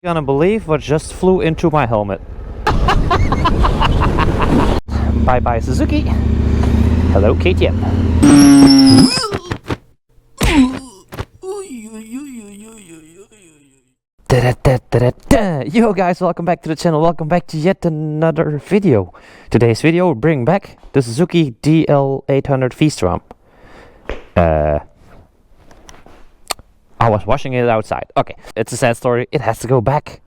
Gonna believe what just flew into my helmet. Bye bye Suzuki. Hello KTM. Yo guys, welcome back to the channel. Welcome back to yet another video. Today's video will bring back the Suzuki DL800 V-strom. I was washing it outside. Okay, it's a sad story. It has to go back.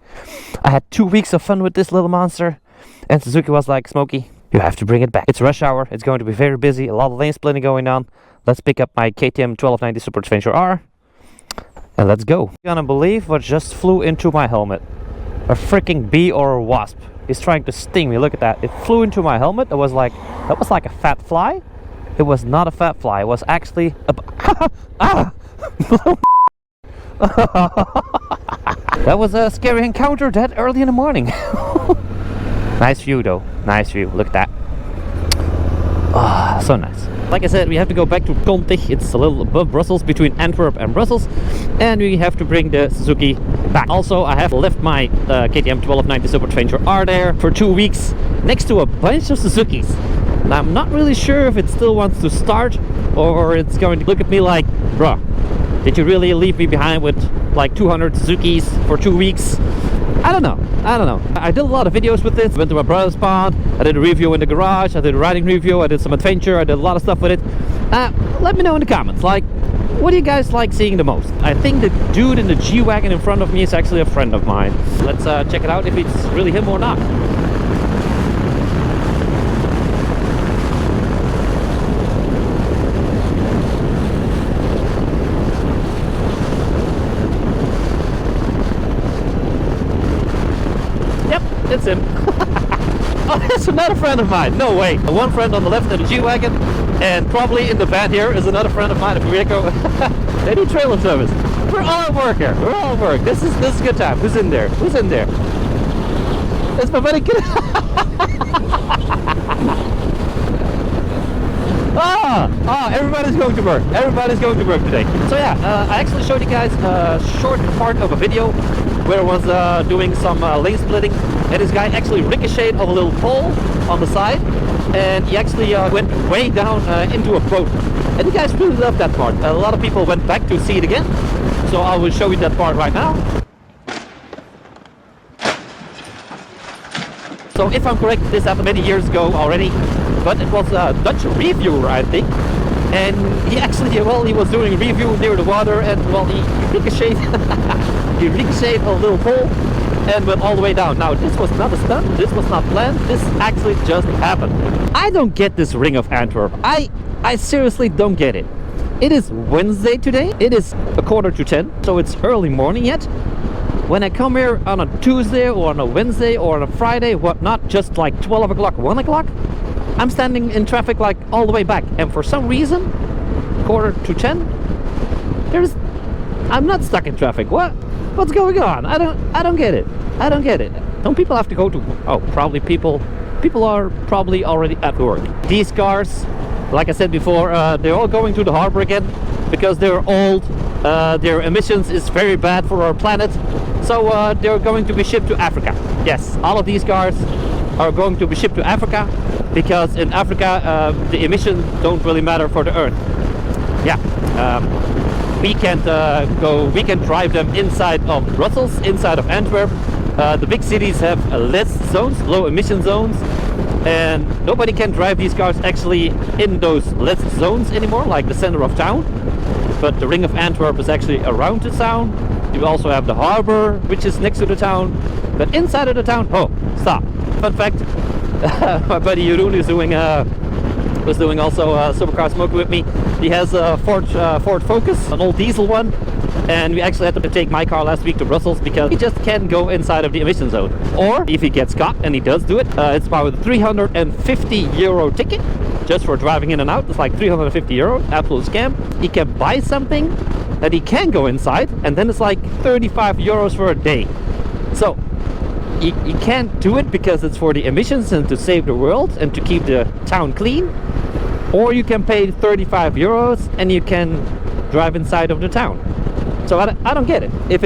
I had 2 weeks of fun with this little monster, and Suzuki was like, Smokey, you have to bring it back. It's rush hour. It's going to be very busy. A lot of lane splitting going on. Let's pick up my KTM 1290 Super Adventure R, and let's go. You're gonna believe what just flew into my helmet. A freaking bee or a wasp. He's trying to sting me. Look at that. It flew into my helmet. That was like a fat fly. It was not a fat fly. It was actually a That was a scary encounter that early in the morning. Nice view though. Nice view. Look at that. Ah, so nice. Like I said, we have to go back to Conti. It's a little above Brussels, between Antwerp and Brussels, and we have to bring the Suzuki back. Also, I have left my KTM 1290 Super Adventure R there for 2 weeks next to a bunch of Suzukis. Now, I'm not really sure if it still wants to start or it's going to look at me like, bruh, did you really leave me behind with like 200 Suzukis for 2 weeks? I don't know. I did a lot of videos with this. Went to my brother's pond. I did a review in the garage. I did a riding review. I did some adventure. I did a lot of stuff with it. Let me know in the comments, like, what do you guys like seeing the most? I think the dude in the G-Wagon in front of me is actually a friend of mine. Let's check it out if it's really him or not. It's him. Oh, that's another friend of mine. No way. One friend on the left in the G-Wagon, and probably in the van here is another friend of mine, a Rico. They do trailer service. We're all at work here. We're all at work. This is a good time. Who's in there? Who's in there? It's my buddy. Everybody's going to work. Everybody's going to work today. So yeah, I actually showed you guys a short part of a video where I was doing some lane splitting, and this guy actually ricocheted off a little pole on the side, and he actually went way down into a boat. And you guys really loved that part. A lot of people went back to see it again, so I will show you that part right now. So if I'm correct, this happened many years ago already, but it was a Dutch reviewer, I think. And he actually, well, he was doing a review near the water, and well, he ricocheted, he ricocheted a little pole and went all the way down. Now, this was not a stunt, this was not planned, this actually just happened. I don't get this Ring of Antwerp. I seriously don't get it. It is Wednesday today. It is 9:45, so it's early morning yet. When I come here on a Tuesday or on a Wednesday or on a Friday, whatnot, just like 12 o'clock, 1 o'clock, I'm standing in traffic like all the way back, and for some reason, 9:45, I'm not stuck in traffic. What's going on? I don't get it. I don't get it. Don't people have to go to? Oh, probably people are probably already at work. These cars, like I said before, they're all going to the harbor again because they're old. Their emissions is very bad for our planet, so they're going to be shipped to Africa. Yes, all of these cars are going to be shipped to Africa, because in Africa the emissions don't really matter for the Earth. Yeah, we can't we can drive them inside of Brussels, inside of Antwerp. The big cities have less zones, low emission zones, and nobody can drive these cars actually in those less zones anymore, like the center of town. But the Ring of Antwerp is actually around the town. You also have the harbor, which is next to the town, but inside of the town, oh, stop. Fun fact, my buddy Jeroen was doing also supercar Smokey with me. He has a Ford Focus, an old diesel one, and we actually had to take my car last week to Brussels because he just can't go inside of the emission zone. Or if he gets caught, and he does do it, it's about a 350 euro ticket just for driving in and out. It's like 350 euro, absolute scam. He can buy something that he can go inside, and then it's like 35 euros for a day. So you can't do it because it's for the emissions and to save the world and to keep the town clean. Or you can pay 35 euros and you can drive inside of the town. So I don't get it. If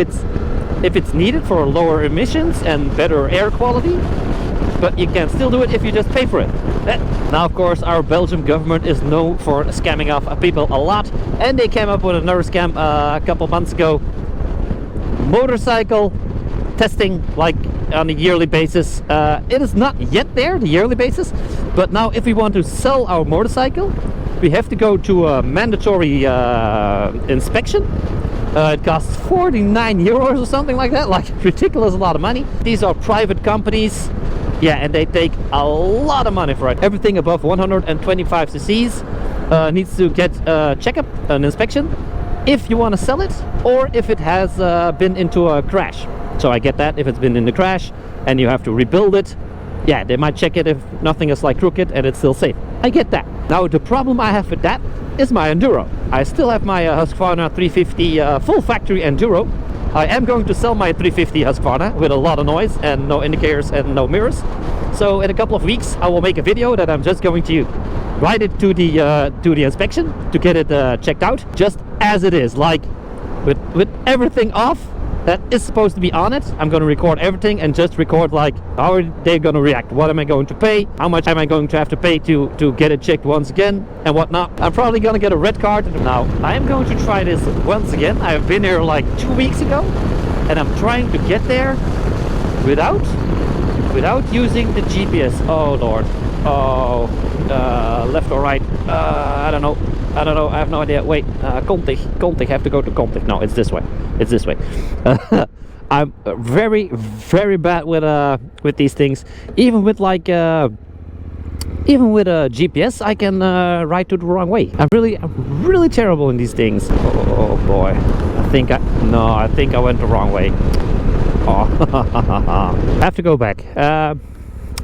if it's needed for lower emissions and better air quality, but you can still do it if you just pay for it. Now, of course, our Belgian government is known for scamming off people a lot, and they came up with another scam a couple months ago. Motorcycle testing, like on a yearly basis. It is not yet there, the yearly basis, but now if we want to sell our motorcycle, we have to go to a mandatory inspection. It costs 49 euros or something like that, like ridiculous a lot of money. These are private companies, yeah, and they take a lot of money for it. Everything above 125 cc's needs to get a checkup, an inspection, if you want to sell it, or if it has been into a crash. So I get that, if it's been in the crash and you have to rebuild it, yeah, they might check it if nothing is like crooked and it's still safe. I get that. Now the problem I have with that is my enduro. I still have my Husqvarna 350 full factory enduro. I am going to sell my 350 Husqvarna with a lot of noise and no indicators and no mirrors. So in a couple of weeks I will make a video that I'm just going to ride it to the inspection to get it checked out, just as it is, like with everything off that is supposed to be on it. I'm going to record everything and just record like how are they going to react, what am I going to pay, how much am I going to have to pay to get it checked once again and whatnot. I'm probably going to get a red card. Now I am going to try this once again. I've been here like 2 weeks ago and I'm trying to get there without using the GPS. Oh Lord. Oh, left or right, I don't know, I have no idea. Wait, Contig, have to go to Contig. No, it's this way, I'm very, very bad with these things. Even with like even with a GPS I can ride to the wrong way. I'm really terrible in these things. Oh boy, I think I went the wrong way. Oh. I have to go back.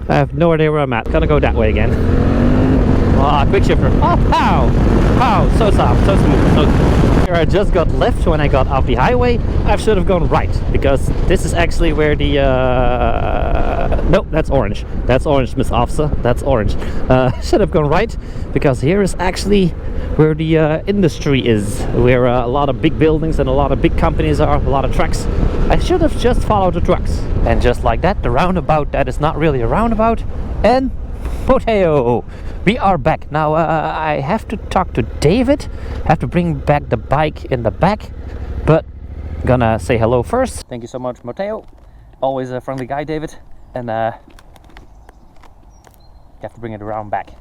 I have no idea where I'm at. Gonna go that way again. Oh, quick shifter. Oh, pow! So soft, so smooth, so smooth. Here I just got left when I got off the highway. I should have gone right, because this is actually where the... No, that's orange. That's orange, Miss Officer. That's orange. Should have gone right, because here is actually where the industry is, where a lot of big buildings and a lot of big companies are, a lot of trucks. I should have just followed the trucks. And just like that, the roundabout that is not really a roundabout, and Moteo, we are back. Now I have to talk to David, have to bring back the bike in the back, but gonna say hello first. Thank you so much, Moteo. Always a friendly guy, David. And you have to bring it around back.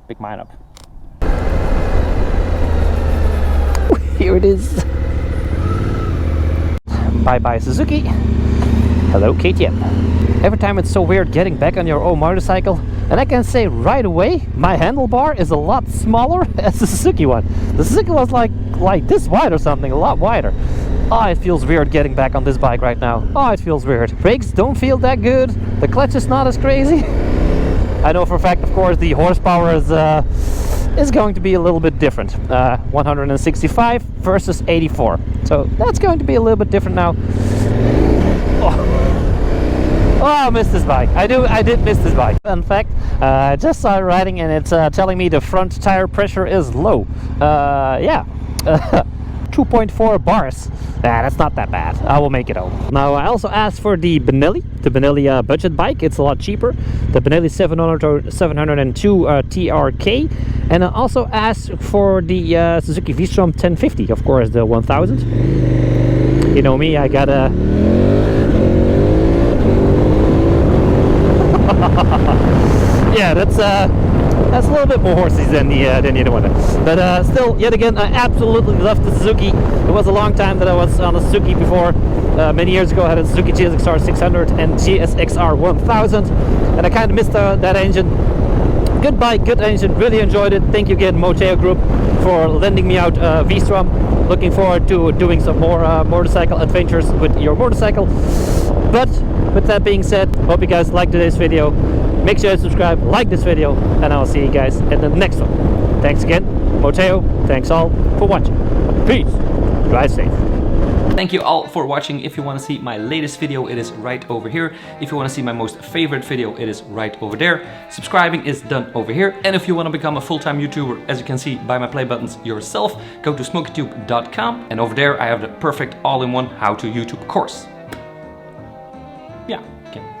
Pick mine up. Here it is. Bye bye Suzuki. Hello KTM. Every time it's so weird getting back on your own motorcycle, and I can say right away my handlebar is a lot smaller as the Suzuki one. The Suzuki was like this wide or something, a lot wider. Oh, it feels weird getting back on this bike right now. Oh, it feels weird. Brakes don't feel that good. The clutch is not as crazy. I know for a fact, of course, the horsepower is going to be a little bit different. 165 versus 84. So that's going to be a little bit different now. Oh, I missed this bike. I did miss this bike. In fact, I just started riding and it's telling me the front tire pressure is low. Yeah. 2.4 bars. That's not that bad. I will make it home. Now I also asked for the Benelli budget bike. It's a lot cheaper. The Benelli 702 TRK. And I also asked for the Suzuki V-strom 1050. Of course, the 1000. You know me, I got a... Yeah, that's a little bit more horsey than the other one. But still, yet again, I absolutely love the Suzuki. It was a long time that I was on a Suzuki before. Many years ago I had a Suzuki GSXR 600 and GSXR 1000. And I kind of missed that engine. Good bike, good engine, really enjoyed it. Thank you again, Moteo Group, for lending me out V-strom. Looking forward to doing some more motorcycle adventures with your motorcycle. But with that being said, hope you guys liked today's video. Make sure to subscribe, like this video, and I'll see you guys in the next one. Thanks again, Moteo. Thanks all for watching. Peace. Drive safe. Thank you all for watching. If you want to see my latest video, it is right over here. If you want to see my most favorite video, it is right over there. Subscribing is done over here. And if you want to become a full-time YouTuber, as you can see by my play buttons yourself, go to smokytube.com. And over there I have the perfect all-in-one how to YouTube course. yeah, okay.